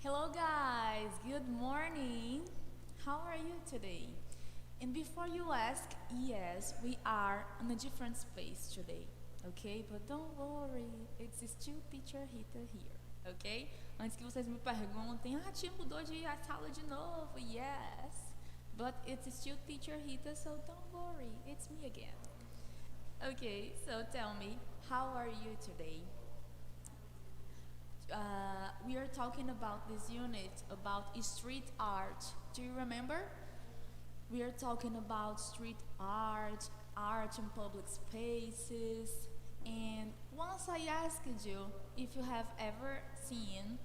Hello, guys. Good morning. How are you today? And before you ask, yes, we are in a different space today, ok? But don't worry, it's still Teacher Rita here, ok? Antes que vocês me perguntem, tia mudou de a sala de novo? Yes, but it's still Teacher Rita, so don't worry, it's me again. Okay, so tell me, how are you today? We are talking about this unit about street art. Do you remember? We are talking about street art, art in public spaces, and once I asked you if you have ever seen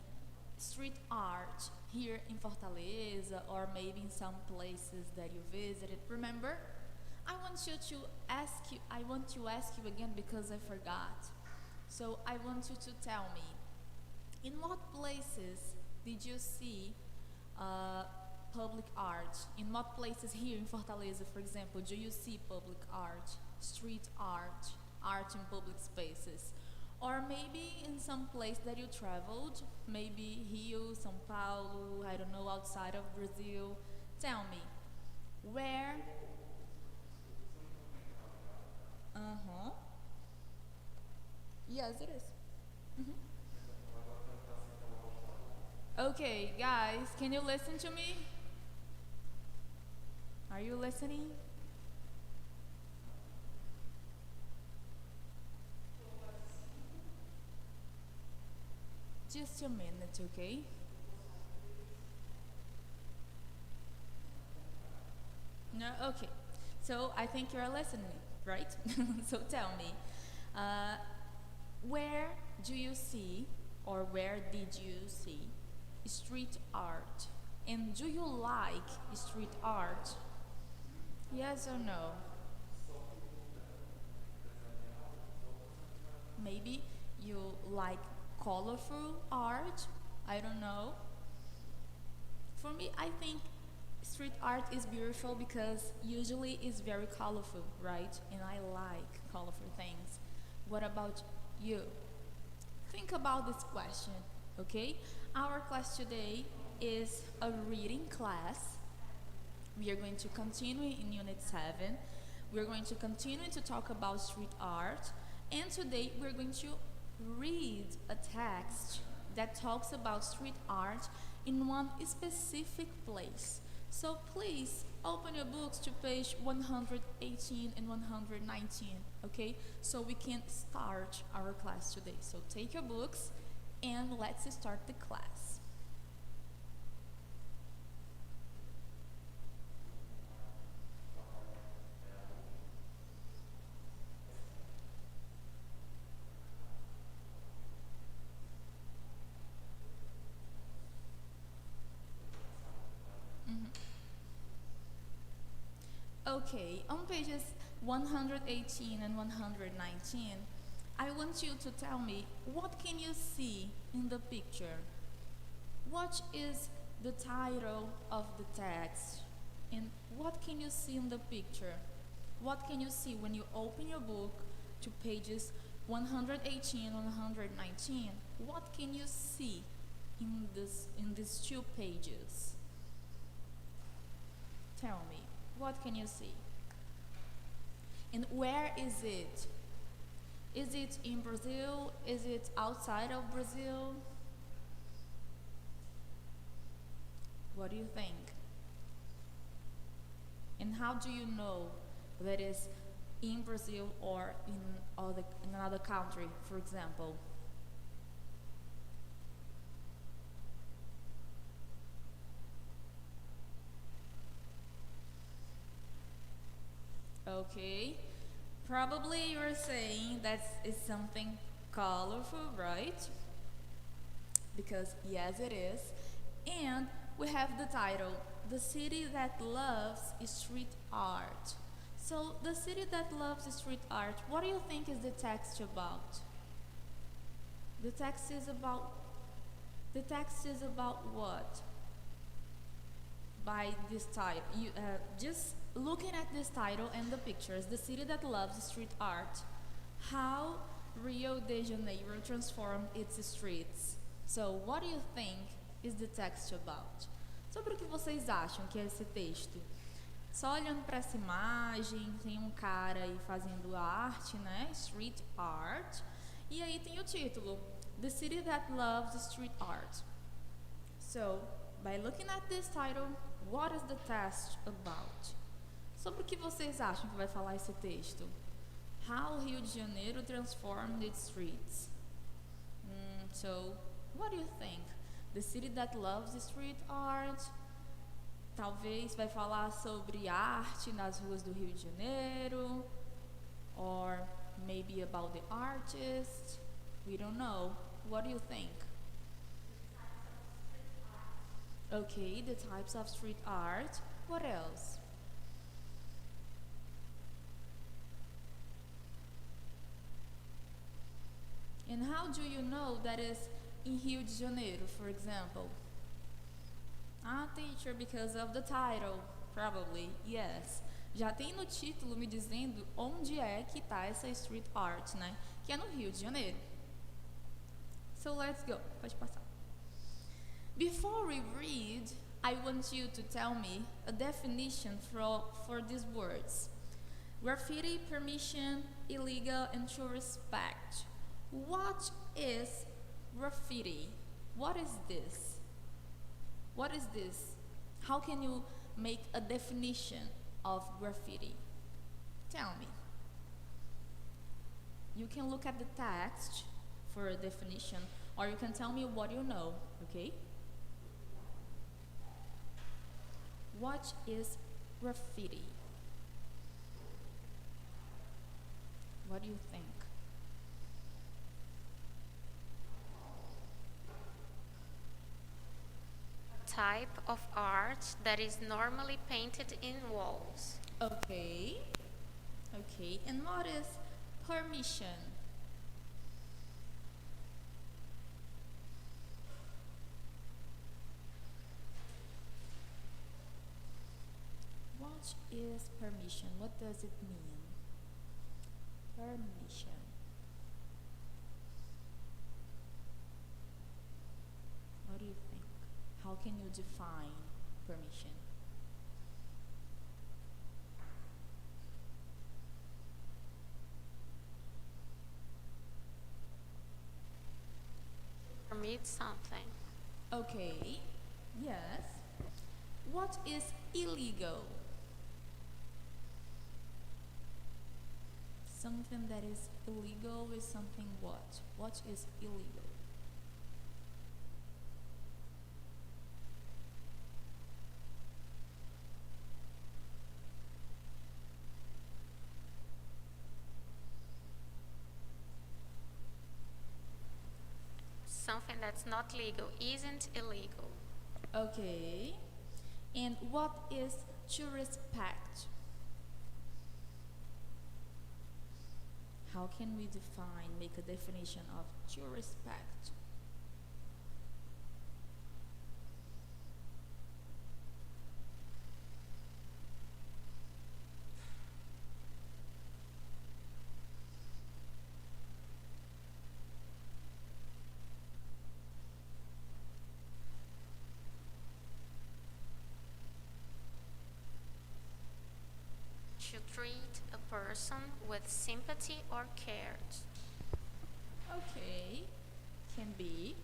street art here in Fortaleza or maybe in some places that you visited. Remember? I want to ask you again because I forgot. So I want you to tell me, in what places did you see uh, public art? In what places here in Fortaleza, for example, do you see public art, street art, art in public spaces? Or maybe in some place that you traveled, maybe Rio, São Paulo, I don't know, outside of Brazil. Tell me, where? Uh huh. Yes, it is. Mhm. Okay, guys, can you listen to me? Are you listening? Just a minute, okay? No, okay. So I think you're listening, right? So tell me, uh, where do you see, or where did you see, street art? And do you like street art? Yes or no? Maybe you like colorful art? I don't know. For me, I think street art is beautiful because usually it's very colorful, right? And I like colorful things. What about you? Think about this question, okay? Our class today is a reading class. We are going to continue in Unit 7. We're going to continue to talk about street art. And today we're going to read a text that talks about street art in one specific place. So please open your books to page 118 and 119, okay? So we can start our class today. So take your books and let's start the class. Okay, on pages 118 and 119, I want you to tell me what can you see in the picture? What is the title of the text? And what can you see in the picture? What can you see when you open your book to pages 118 and 119? What can you see in these two pages? Tell me, what can you see? And where is it? Is it in Brazil? Is it outside of Brazil? What do you think? And how do you know that is in Brazil or in another country, for example? Okay, probably you're saying that is something colorful, right? Because yes, it is. And we have the title, The City That Loves Street Art. So, the city that loves street art, what do you think is the text about? The text is about the text is about what? By this title, just looking at this title and the pictures, The City That Loves Street Art, how Rio de Janeiro transformed its streets. So, what do you think is the text about? Sobre o que vocês acham que é esse texto? Só olhando para essa imagem, tem um cara aí fazendo arte, né? Street art. E aí tem o título, The City That Loves Street Art. So, by looking at this title, what is the text about? Sobre o que vocês acham que vai falar esse texto? How Rio de Janeiro transformed its streets. So, what do you think? The city that loves street art? Talvez vai falar sobre arte nas ruas do Rio de Janeiro, or maybe about the artist. We don't know. What do you think? Okay, the types of street art. What else? And how do you know that is in Rio de Janeiro, for example? Teacher, because of the title. Probably, yes. Já tem no título me dizendo onde é que está essa street art, né? Que é no Rio de Janeiro. So let's go. Pode passar. Before we read, I want you to tell me a definition for these words. Graffiti, permission, illegal, and to respect. What is graffiti? What is this? What is this? How can you make a definition of graffiti? Tell me. You can look at the text for a definition, or you can tell me what you know, okay? What is graffiti? What do you think? Type of art that is normally painted in walls. Okay. Okay. And what is permission? What is permission? What does it mean? Permission. What do you think? How can you define permission? Permit something. Okay, yes. What is illegal? Something that is illegal is something what? What is illegal? Something that's not legal isn't illegal. Okay. And what is to respect? How can we define, make a definition of to respect? To treat a person with sympathy or care. Okay, can be.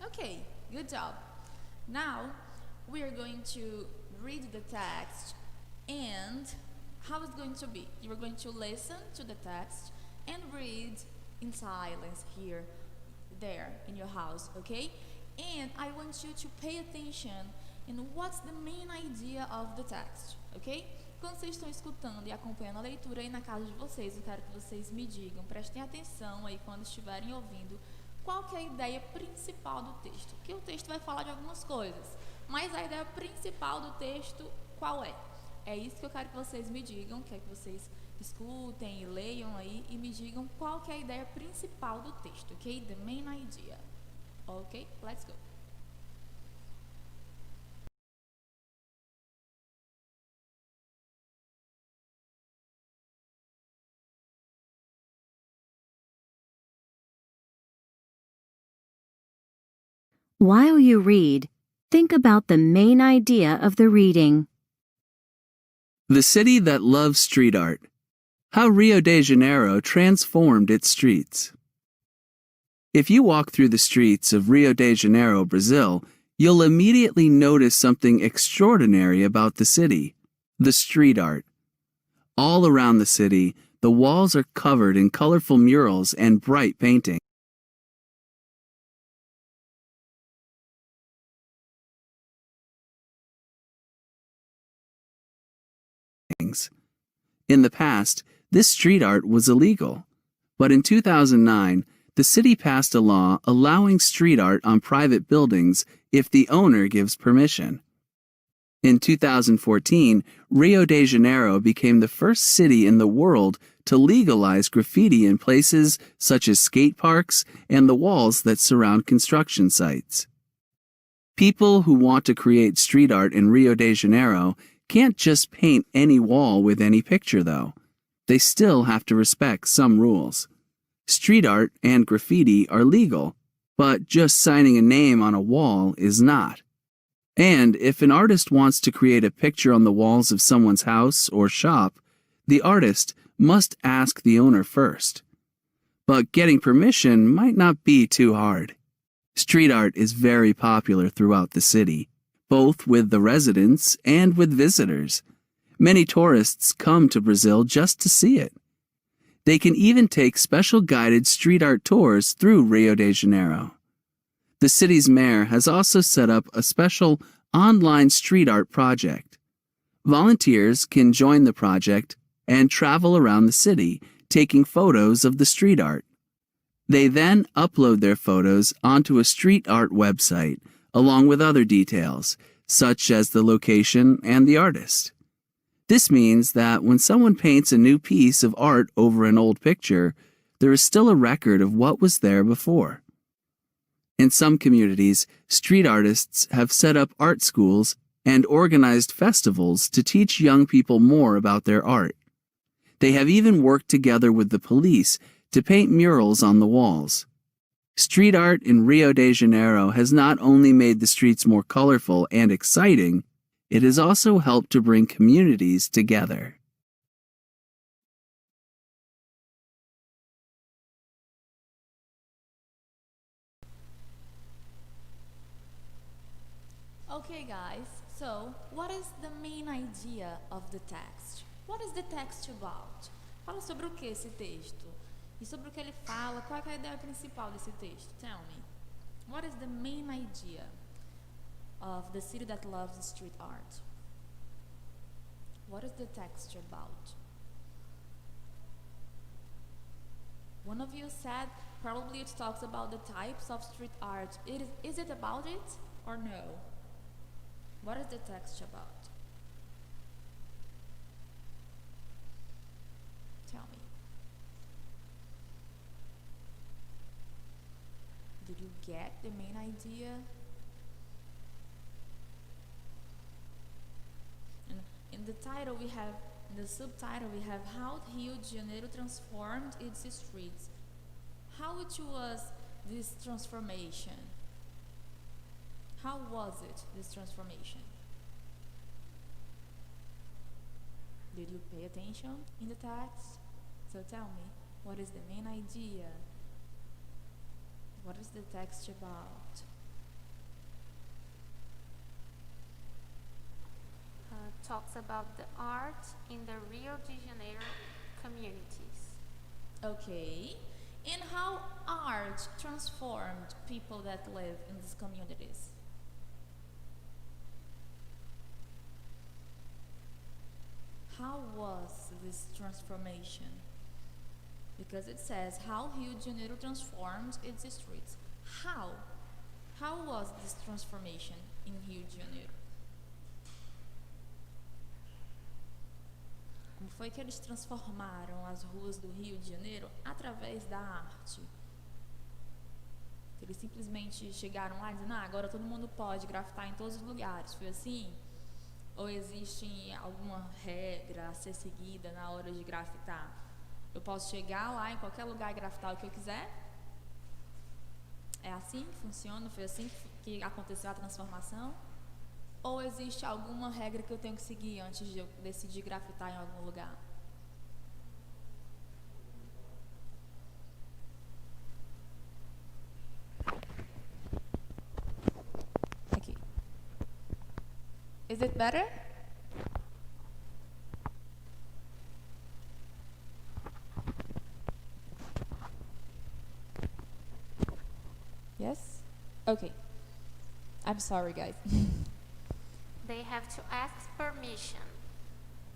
Okay, good job. Now we are going to read the text, and how it's going to be? You are going to listen to the text and read in silence here, there in your house, okay? And I want you to pay attention in what's the main idea of the text, okay? Quando vocês estão escutando e acompanhando a leitura aí na casa de vocês, eu quero que vocês me digam, prestem atenção aí quando estiverem ouvindo, qual que é a ideia principal do texto. Porque o texto vai falar de algumas coisas, mas a ideia principal do texto, qual é? É isso que eu quero que vocês me digam, quero que vocês escutem e leiam aí e me digam qual que é a ideia principal do texto, ok? The main idea. Ok? Let's go. While you read, think about the main idea of the reading. The city that loves street art. How Rio de Janeiro transformed its streets. If you walk through the streets of Rio de Janeiro, Brazil, you'll immediately notice something extraordinary about the city: the street art. All around the city, the walls are covered in colorful murals and bright paintings. In the past, this street art was illegal, but in 2009, the city passed a law allowing street art on private buildings if the owner gives permission. In 2014, Rio de Janeiro became the first city in the world to legalize graffiti in places such as skate parks and the walls that surround construction sites. People who want to create street art in Rio de Janeiro can't just paint any wall with any picture, though. They still have to respect some rules. Street art and graffiti are legal, but just signing a name on a wall is not. And if an artist wants to create a picture on the walls of someone's house or shop, the artist must ask the owner first. But getting permission might not be too hard. Street art is very popular throughout the city, both with the residents and with visitors. Many tourists come to Brazil just to see it. They can even take special guided street art tours through Rio de Janeiro. The city's mayor has also set up a special online street art project. Volunteers can join the project and travel around the city, taking photos of the street art. They then upload their photos onto a street art website, along with other details, such as the location and the artist. This means that when someone paints a new piece of art over an old picture, there is still a record of what was there before. In some communities, street artists have set up art schools and organized festivals to teach young people more about their art. They have even worked together with the police to paint murals on the walls. Street art in Rio de Janeiro has not only made the streets more colorful and exciting, it has also helped to bring communities together. Okay, guys, so what is the main idea of the text? What is the text about? Fala sobre o que esse texto? E sobre o que ele fala, qual é a ideia principal desse texto? Tell me. What is the main idea of the city that loves street art? What is the text about? One of you said probably it talks about the types of street art. Is it about it or no? What is the text about? Tell me. Did you get the main idea? In the title we have, in the subtitle we have how Rio de Janeiro transformed its streets. How it was this transformation? How was it, this transformation? Did you pay attention in the text? So tell me, what is the main idea? What is the text about? Talks about the art in the Rio de Janeiro communities. Okay. And how art transformed people that live in these communities? How was this transformation? Because it says how Rio de Janeiro transformed its streets. How? How was this transformation in Rio de Janeiro? Como foi que eles transformaram as ruas do Rio de Janeiro através da arte? Eles simplesmente chegaram lá dizendo, agora todo mundo pode grafitar em todos os lugares. Foi assim? Ou existe alguma regra a ser seguida na hora de grafitar? Eu posso chegar lá em qualquer lugar e grafitar o que eu quiser? É assim que funciona? Foi assim que aconteceu a transformação? Ou existe alguma regra que eu tenho que seguir antes de eu decidir grafitar em algum lugar? Aqui. Is it better? Yes? Okay. I'm sorry, guys. They have to ask permission.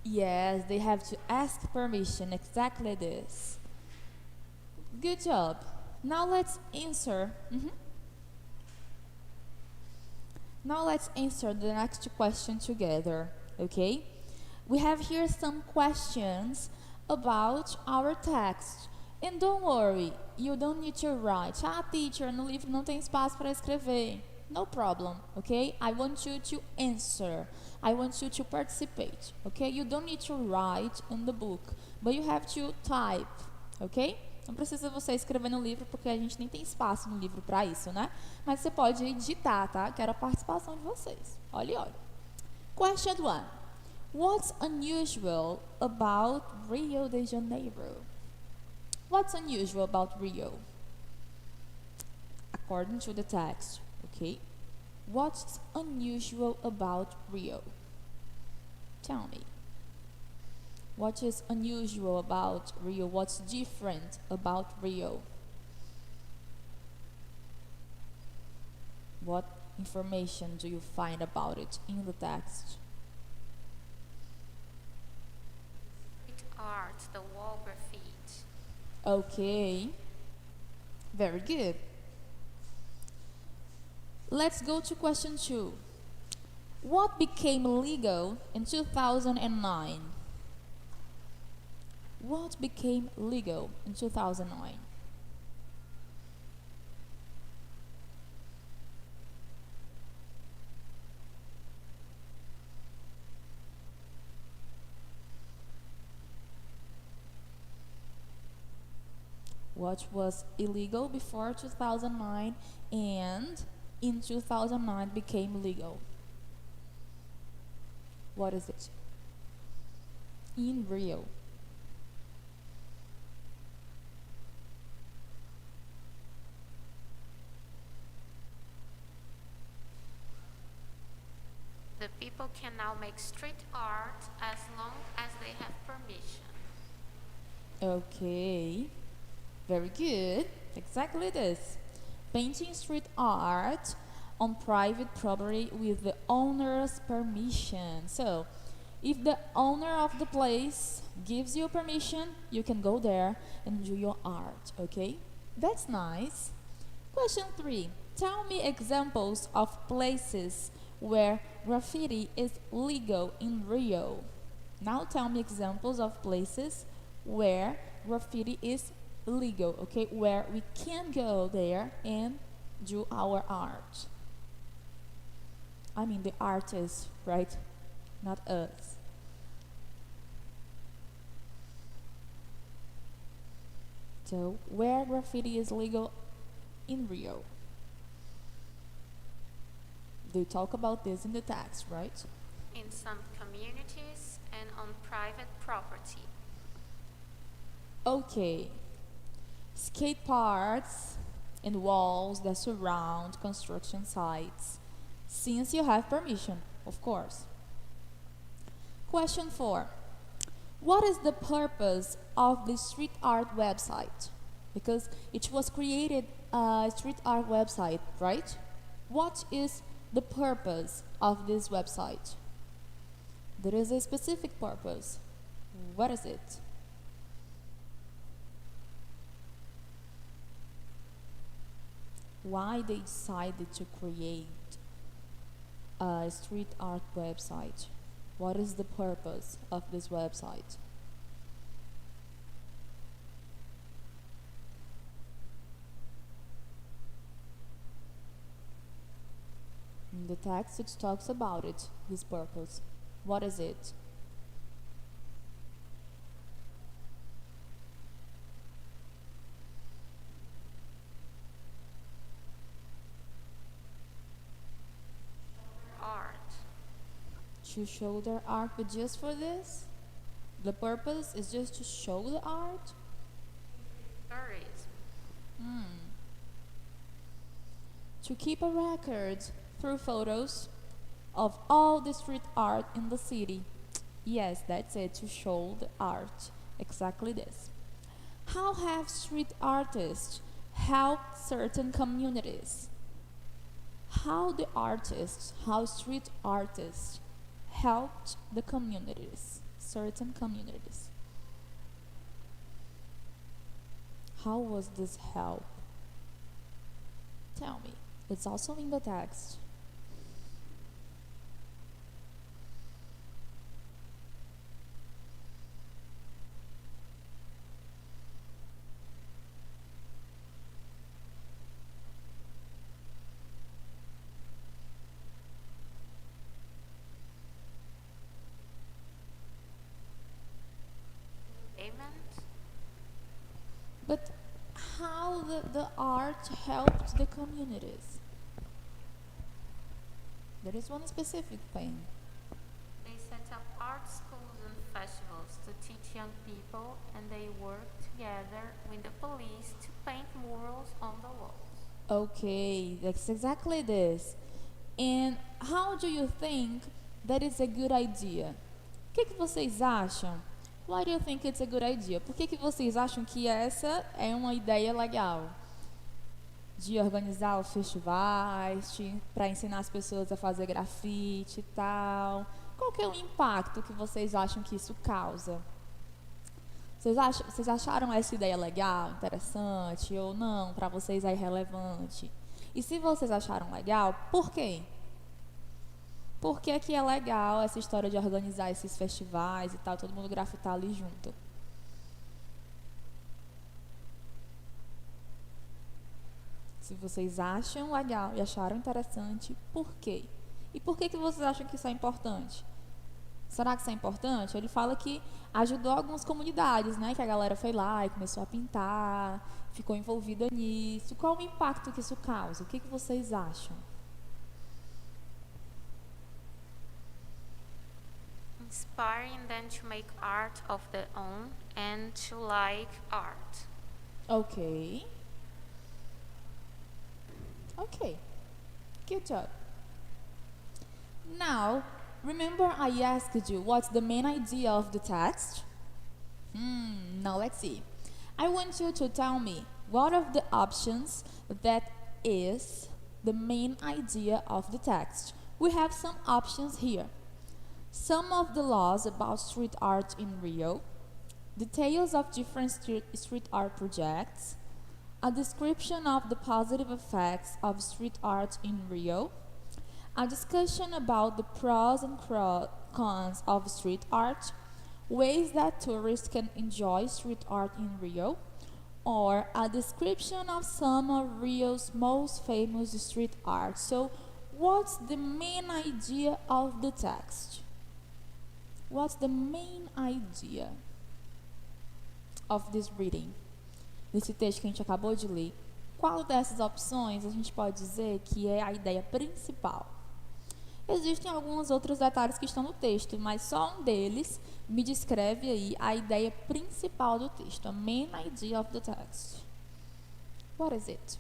Yes, they have to ask permission. Exactly this. Good job. Now let's answer. Now let's answer the next question together, okay? We have here some questions about our text. And don't worry, you don't need to write. Ah, teacher, no livro não tem espaço para escrever. No problem, okay? I want you to answer. I want you to participate, okay? You don't need to write in the book, but you have to type, okay? Não precisa você escrever no livro, porque a gente nem tem espaço no livro para isso, né? Mas você pode digitar, tá? Quero a participação de vocês. Olha, olha. Question 1. What's unusual about Rio de Janeiro? What's unusual about Rio? According to the text, okay? What's unusual about Rio? Tell me. What is unusual about Rio? What's different about Rio? What information do you find about it in the text? Street art, the wall graffiti. Okay, very good. Let's go to question 2. What became legal in 2009? What became legal in 2009? What was illegal before 2009 and in 2009 became legal? What is it? In Rio. The people can now make street art as long as they have permission. Okay, very good. Exactly this. Painting street art on private property with the owner's permission. So, if the owner of the place gives you permission, you can go there and do your art, okay? That's nice. Question 3. Tell me examples of places where graffiti is legal in Rio. Now tell me examples of places where graffiti is legal, okay? Where we can go there and do our art. I mean the artist, right? Not us. So, where graffiti is legal in Rio? They talk about this in the text, right? In some communities and on private property. Okay. Skate parks and walls that surround construction sites. Since you have permission, of course. Question 4. What is the purpose of the street art website? Because it was created a street art website, right? What is the purpose of this website? There is a specific purpose. What is it? Why they decided to create a street art website? What is the purpose of this website? In the text it talks about it, this purpose. What is it? to show their art, but just for this? The purpose is just to show the art? Tourism. To keep a record through photos of all the street art in the city. Yes, that's it, to show the art. Exactly this. How have street artists helped certain communities? How street artists helped the communities, certain communities. How was this help? Tell me. It's also in the text. But how the art helped the communities? There is one specific thing. They set up art schools and festivals to teach young people, and they work together with the police to paint murals on the walls. Okay, that's exactly this. And how do you think that is a good idea? O que vocês acham? Why do you think it's a good idea? Por que vocês acham que essa é uma ideia legal? De organizar os festivais, para ensinar as pessoas a fazer grafite e tal. Qual que é o impacto que vocês acham que isso causa? Vocês acharam essa ideia legal, interessante ou não? Para vocês é irrelevante? E se vocês acharam legal, por quê? Por que é legal essa história de organizar esses festivais e tal, todo mundo grafitar ali junto? Se vocês acham legal e acharam interessante, por quê? E por que vocês acham que isso é importante? Será que isso é importante? Ele fala que ajudou algumas comunidades, né? Que a galera foi lá e começou a pintar, ficou envolvida nisso. Qual o impacto que isso causa? O que vocês acham? Inspiring them to make art of their own and to like art. Okay. Okay. Good job. Now, remember I asked you what's the main idea of the text? Now let's see. I want you to tell me what of the options that is the main idea of the text. We have some options here. Some of the laws about street art in Rio, details of different street art projects, a description of the positive effects of street art in Rio, a discussion about the pros and cons of street art, ways that tourists can enjoy street art in Rio, or a description of some of Rio's most famous street art. So, what's the main idea of the text? What's the main idea of this reading? Nesse texto que a gente acabou de ler, qual dessas opções a gente pode dizer que é a ideia principal? Existem alguns outros detalhes que estão no texto, mas só um deles me descreve aí a ideia principal do texto, a main idea of the text. What is it?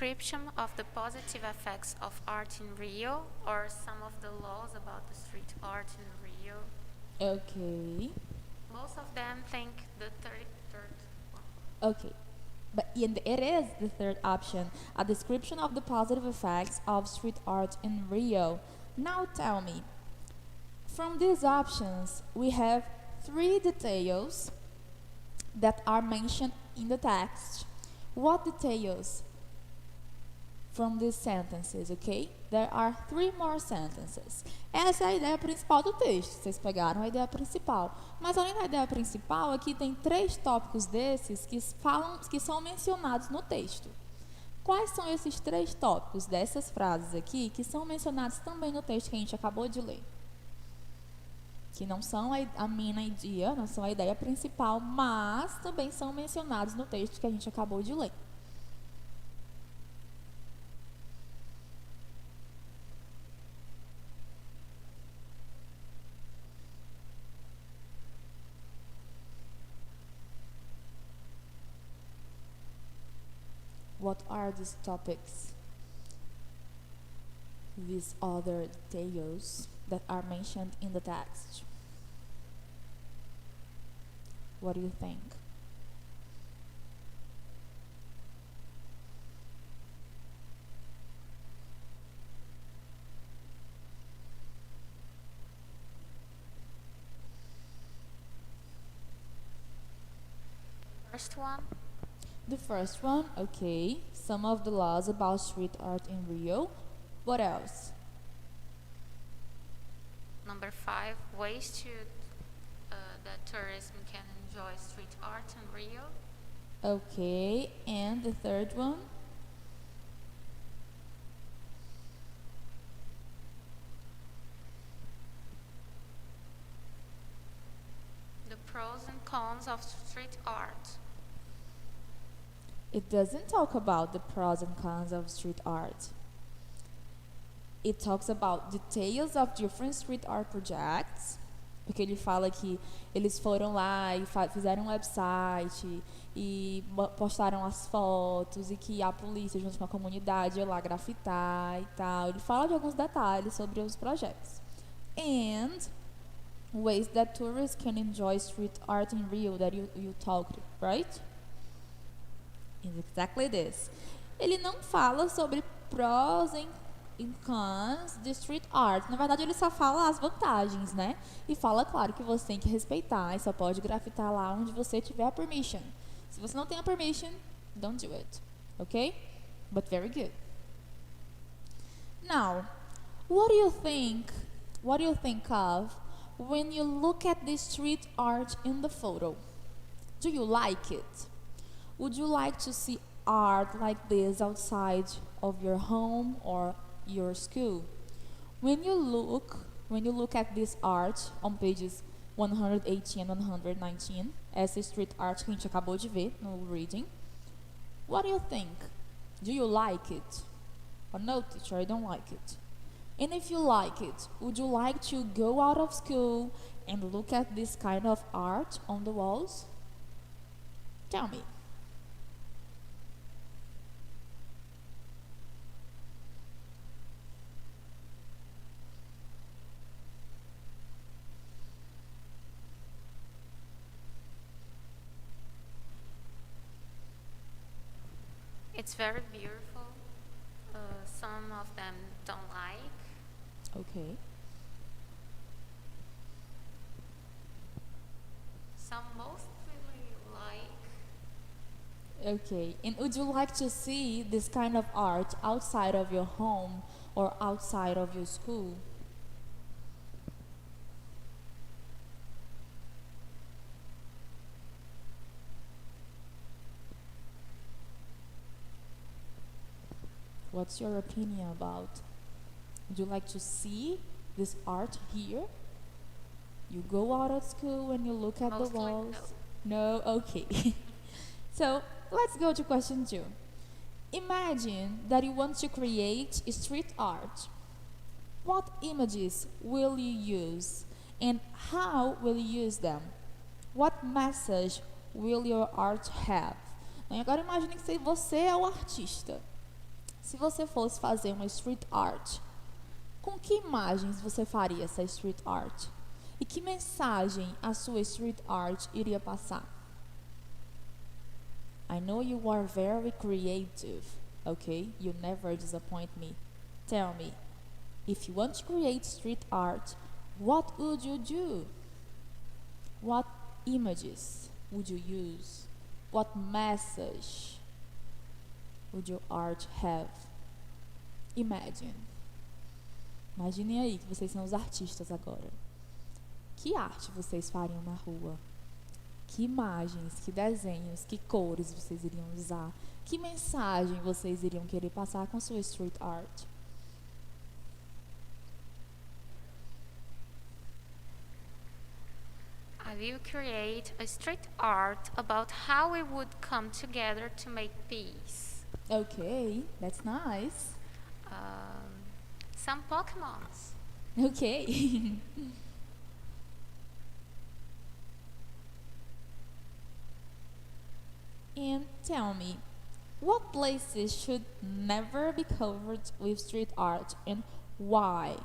Description of the positive effects of art in Rio, or some of the laws about the street art in Rio. Okay. Most of them think the third one. Okay. But it is the third option, a description of the positive effects of street art in Rio. Now tell me, from these options, we have 3 details that are mentioned in the text. What details from these sentences, okay? There are 3 more sentences. Essa é a ideia principal do texto. Vocês pegaram a ideia principal. Mas além da ideia principal, aqui tem 3 tópicos desses que são mencionados no texto. Quais são esses 3 tópicos dessas frases aqui que são mencionados também no texto que a gente acabou de ler? Que não são a main idea, não são a ideia principal, mas também são mencionados no texto que a gente acabou de ler. What are these topics? These other details that are mentioned in the text. What do you think? First one. The first one, okay, some of the laws about street art in Rio. What else? Number 5, ways that tourism can enjoy street art in Rio. Okay, and the third one? The pros and cons of street art. It doesn't talk about the pros and cons of street art. It talks about details of different street art projects, porque ele fala que eles foram lá e fizeram um website e postaram as fotos e que a polícia junto com a comunidade ia lá grafitar e tal. Ele fala de alguns detalhes sobre os projetos. And ways that tourists can enjoy street art in Rio that you talked, right? It's exactly this. Ele não fala sobre prós e cons de street art. Na verdade, ele só fala as vantagens, né? E fala, claro, que você tem que respeitar e só pode grafitar lá onde você tiver a permission. Se você não tem a permission, don't do it. Okay? But very good. Now, what do you think of when you look at the street art in the photo? Do you like it? Would you like to see art like this outside of your home or your school? When you look at this art on pages 118 and 119, essa street art que a gente acabou de ver no reading, what do you think? Do you like it? Or no, teacher, I don't like it. And if you like it, would you like to go out of school and look at this kind of art on the walls? Tell me. It's very beautiful. Some of them don't like. Okay. Some mostly like. Okay. And would you like to see this kind of art outside of your home or outside of your school? What's your opinion about? Would you like to see this art here? You go out of school and you look at Mostly the walls? No? Okay. So, let's go to question 2. Imagine that you want to create street art. What images will you use? And how will you use them? What message will your art have? E agora imagine que você é o artista. Se você fosse fazer uma street art, com que imagens você faria essa street art? E que mensagem a sua street art iria passar? I know you are very creative, okay? You never disappoint me. Tell me, if you want to create street art, what would you do? What images would you use? What message would your art have? Imagine. Imaginem aí que vocês são os artistas agora. Que arte vocês fariam na rua? Que imagens, que desenhos, que cores vocês iriam usar? Que mensagem vocês iriam querer passar com sua street art? I will create a street art about how we would come together to make peace. Okay, that's nice. Some Pokemons. Okay. And tell me, what places should never be covered with street art and why?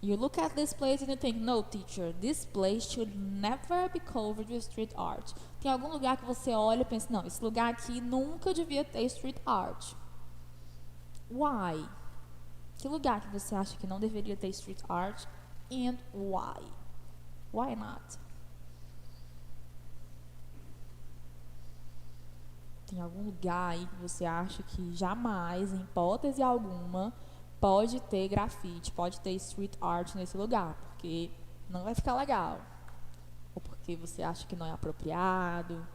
You look at this place and you think, no, teacher, this place should never be covered with street art. Tem algum lugar que você olha e pensa, não, esse lugar aqui nunca devia ter street art. Why? Que lugar que você acha que não deveria ter street art and why? Why not? Tem algum lugar aí que você acha que jamais, em hipótese alguma, pode ter grafite, pode ter street art nesse lugar, porque não vai ficar legal. Ou porque você acha que não é apropriado.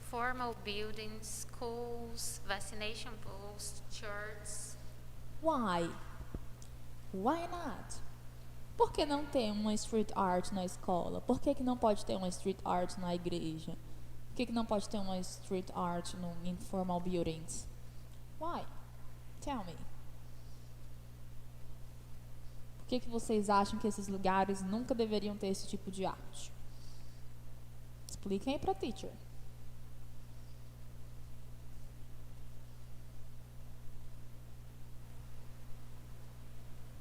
Formal buildings, schools, vaccination posts, churches. Why? Why not? Por que não tem uma street art na escola? Por que não pode ter uma street art na igreja? Por que não pode ter uma street art no informal buildings? Why? Tell me. Por que vocês acham que esses lugares nunca deveriam ter esse tipo de arte? Expliquem aí pra teacher.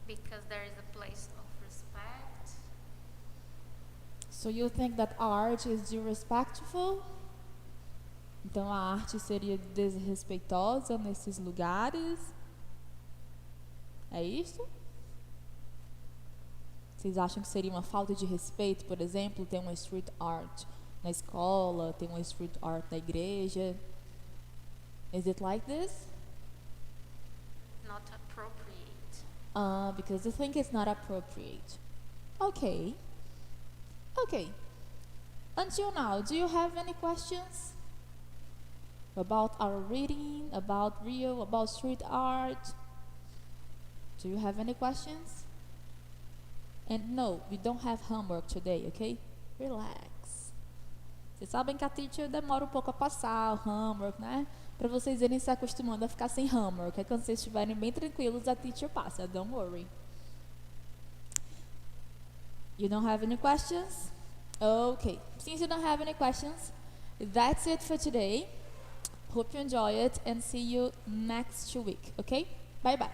Because there is a place of respect. So you think that art is disrespectful? Então a arte seria desrespeitosa nesses lugares? É isso? Vocês acham que seria uma falta de respeito, por exemplo, ter uma street art na escola, ter uma street art na igreja? Is it like this? Not appropriate. Because you think it's not appropriate. Okay. Okay. Until now, do you have any questions about our reading, about Rio, about street art? Do you have any questions? And no, we don't have homework today, okay? Relax. Vocês sabem que a teacher demora um pouco a passar o homework, né? Para vocês irem se acostumando a ficar sem homework. É quando vocês estiverem bem tranquilos, a teacher passa. Don't worry. You don't have any questions? Okay. Since you don't have any questions, that's it for today. Hope you enjoy it and see you next week, okay? Bye-bye.